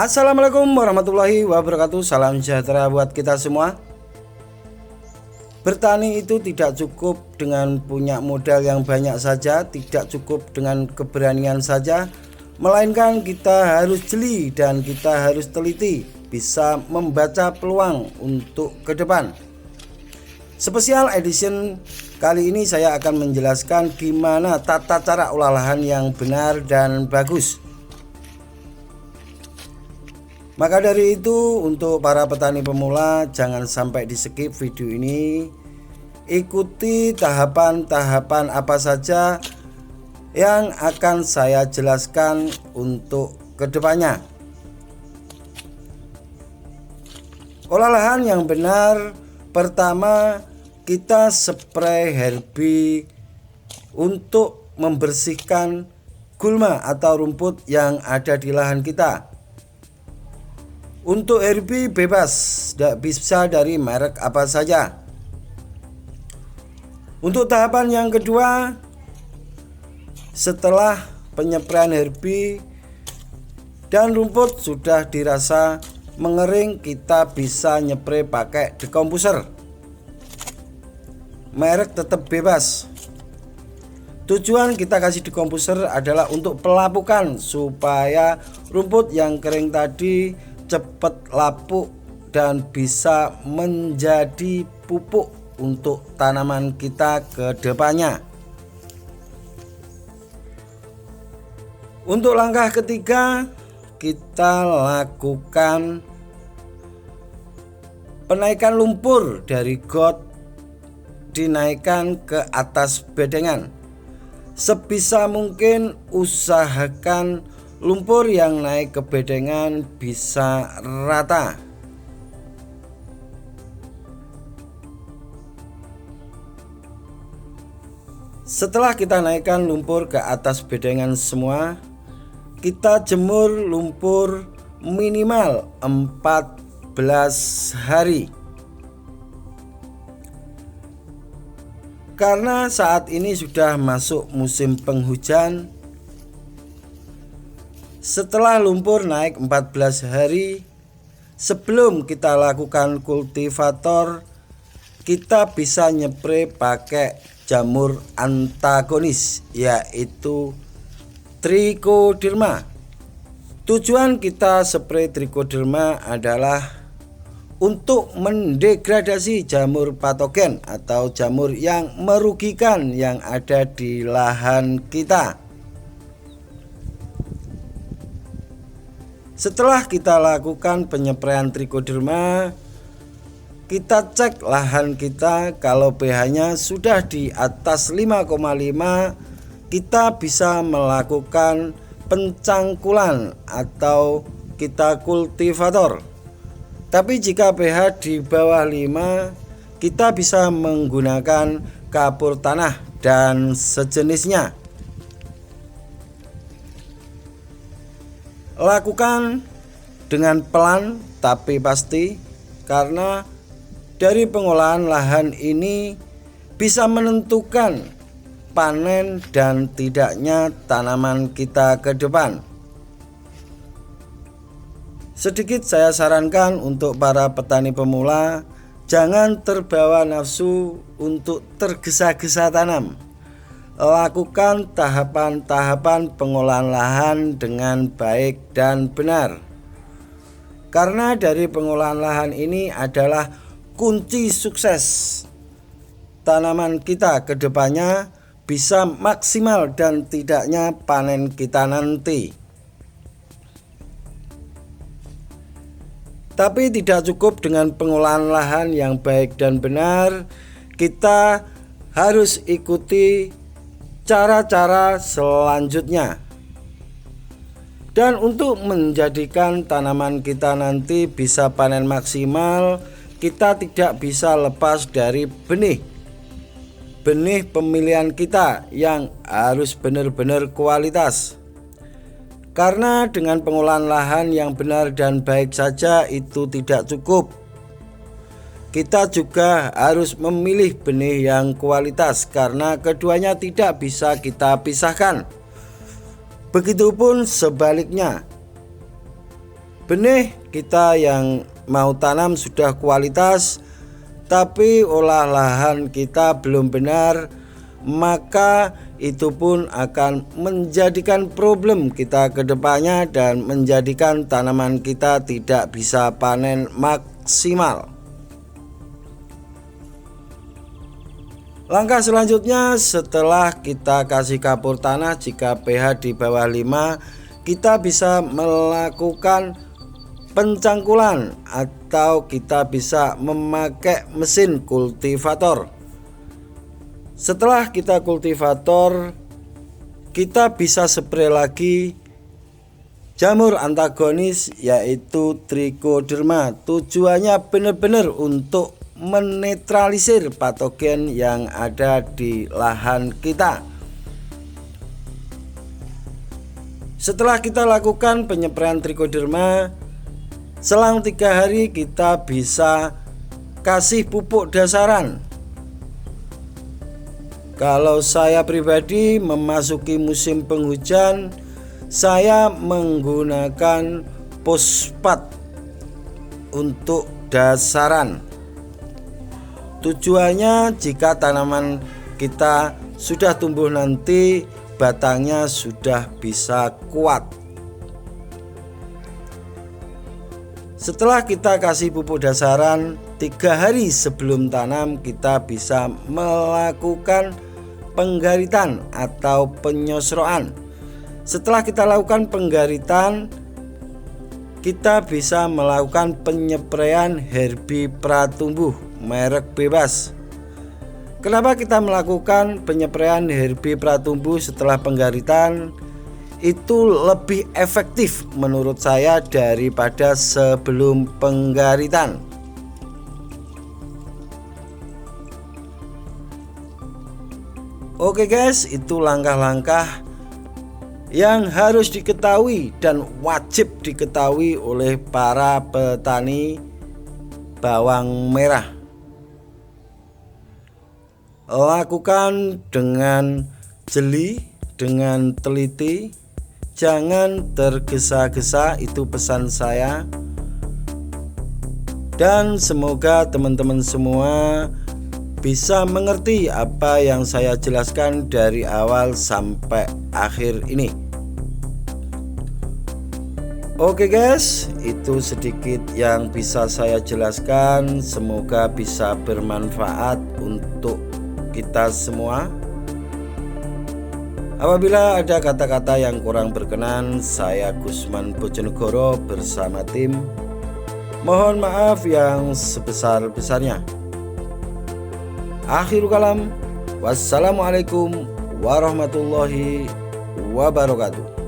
Assalamualaikum warahmatullahi wabarakatuh. Salam sejahtera buat kita semua. Bertani itu tidak cukup dengan punya modal yang banyak saja, tidak cukup dengan keberanian saja, melainkan kita harus jeli dan kita harus teliti, bisa membaca peluang untuk ke depan. Special edition kali ini saya akan menjelaskan gimana tata cara olah lahan yang benar dan bagus. Maka dari itu, untuk para petani pemula, jangan sampai di skip video ini. Ikuti tahapan-tahapan apa saja yang akan saya jelaskan untuk kedepannya. Olah lahan yang benar, pertama kita spray herbi untuk membersihkan gulma atau rumput yang ada di lahan kita. Untuk herbi bebas, bisa dari merek apa saja. Untuk tahapan yang kedua, setelah penyepraian herbi dan rumput sudah dirasa mengering, kita bisa nyepray pakai decomposer. Merek tetap bebas. Tujuan kita kasih decomposer adalah untuk pelapukan supaya rumput yang kering tadi cepat lapuk dan bisa menjadi pupuk untuk tanaman kita ke depannya. Untuk langkah ketiga, kita lakukan penaikan lumpur dari got, dinaikkan ke atas bedengan. Sebisa mungkin usahakan lumpur yang naik ke bedengan bisa rata. Setelah kita naikkan lumpur ke atas bedengan semua, kita jemur lumpur minimal 14 hari. Karena saat ini sudah masuk musim penghujan, setelah lumpur naik 14 hari, sebelum kita lakukan kultivator, kita bisa nyepray pakai jamur antagonis, yaitu trichoderma. Tujuan kita spray trichoderma adalah untuk mendegradasi jamur patogen atau jamur yang merugikan yang ada di lahan kita. Setelah kita lakukan penyepraian trichoderma, kita cek lahan kita. Kalau pH-nya sudah di atas 5,5, kita bisa melakukan pencangkulan atau kita kultivator. Tapi jika pH di bawah 5, kita bisa menggunakan kapur tanah dan sejenisnya. Lakukan dengan pelan tapi pasti, karena dari pengolahan lahan ini bisa menentukan panen dan tidaknya tanaman kita ke depan. Sedikit saya sarankan untuk para petani pemula, jangan terbawa nafsu untuk tergesa-gesa tanam. Lakukan tahapan-tahapan pengolahan lahan dengan baik dan benar. Karena dari pengolahan lahan ini adalah kunci sukses tanaman kita ke depannya bisa maksimal dan tidaknya panen kita nanti. Tapi tidak cukup dengan pengolahan lahan yang baik dan benar, kita harus ikuti cara-cara selanjutnya. Dan untuk menjadikan tanaman kita nanti bisa panen maksimal, kita tidak bisa lepas dari benih pemilihan kita yang harus benar-benar kualitas. Karena dengan pengolahan lahan yang benar dan baik saja itu tidak cukup. Kita juga harus memilih benih yang kualitas, karena keduanya tidak bisa kita pisahkan. Begitupun sebaliknya, benih kita yang mau tanam sudah kualitas, tapi olah lahan kita belum benar, maka itu pun akan menjadikan problem kita ke depannya dan menjadikan tanaman kita tidak bisa panen maksimal. Langkah selanjutnya setelah kita kasih kapur tanah, jika pH di bawah 5, kita bisa melakukan pencangkulan atau kita bisa memakai mesin kultivator. Setelah kita kultivator, kita bisa spray lagi jamur antagonis yaitu Trichoderma. Tujuannya benar-benar untuk menetralisir patogen yang ada di lahan kita. Setelah kita lakukan penyepraian Trichoderma, selang 3 hari kita bisa kasih pupuk dasaran. Kalau saya pribadi memasuki musim penghujan, saya menggunakan fosfat untuk dasaran. Tujuannya jika tanaman kita sudah tumbuh nanti, batangnya sudah bisa kuat. Setelah kita kasih pupuk dasaran, 3 hari sebelum tanam kita bisa melakukan penggaritan atau penyosroan. Setelah kita lakukan penggaritan, kita bisa melakukan penyepraian herbi pratumbuh merek bebas. Kenapa kita melakukan penyepraian herbi pratumbuh setelah penggaritan? Itu lebih efektif menurut saya daripada sebelum penggaritan. Oke guys, itu langkah-langkah yang harus diketahui dan wajib diketahui oleh para petani bawang merah. Lakukan dengan jeli, dengan teliti. Jangan tergesa-gesa, itu pesan saya. Dan semoga teman-teman semua bisa mengerti apa yang saya jelaskan dari awal sampai akhir ini. Oke guys, itu sedikit yang bisa saya jelaskan. Semoga bisa bermanfaat untuk kita semua. Apabila ada kata-kata yang kurang berkenan, saya Gusman Bojonegoro bersama tim mohon maaf yang sebesar-besarnya. Akhirul kalam, wassalamualaikum warahmatullahi wabarakatuh.